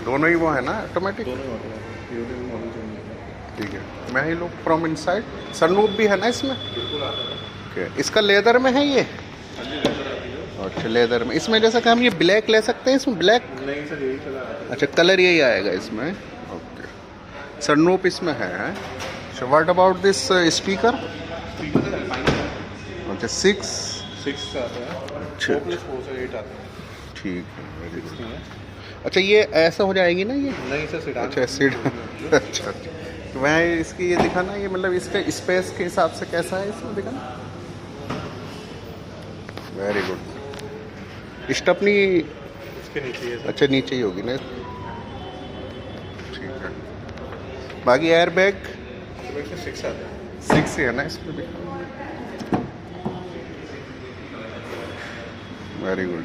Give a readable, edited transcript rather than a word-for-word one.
दोनों ही वो है ना ऑटोमेटिक? दोनों ऑटोमेटिक। ठीक है, मैं ही लुक फ्रॉम इनसाइड। सनरूफ भी है ना इसमें? बिल्कुल आता है। ओके, इसका लेदर में है ये? हाँ जी, लेदर आती है। अच्छा, लेदर में। इसमें जैसा कि हम ये ब्लैक ले सकते हैं, इसमें ब्लैक? नहीं सर, यही कलर आता है। अच्छा, कलर यही आएगा इसमें। ओके, सनरूफ इसमें है। So what about this speaker? Speaker sir alpine है। अच्छा, 6? 6 का आता है। अच्छा। 4+4 से 8 आता है। ठीक है, वेरी गुड। 16 है। अच्छा, ये ऐसा हो जाएगी ना ये? नहीं सर, सीडान। अच्छा, सीट। अच्छा, तो मैं इसकी ये दिखाना, ये मतलब इसके स्पेस के हिसाब से कैसा है इसमें दिखाना। Very good. स्टपनी इसके नीचे है सर। अच्छा नीचे ही होगी ना? ठीक है। बाकी एयर बैग? इसमें से 6 आता है। 6 ही है ना इसमें भी? Very good.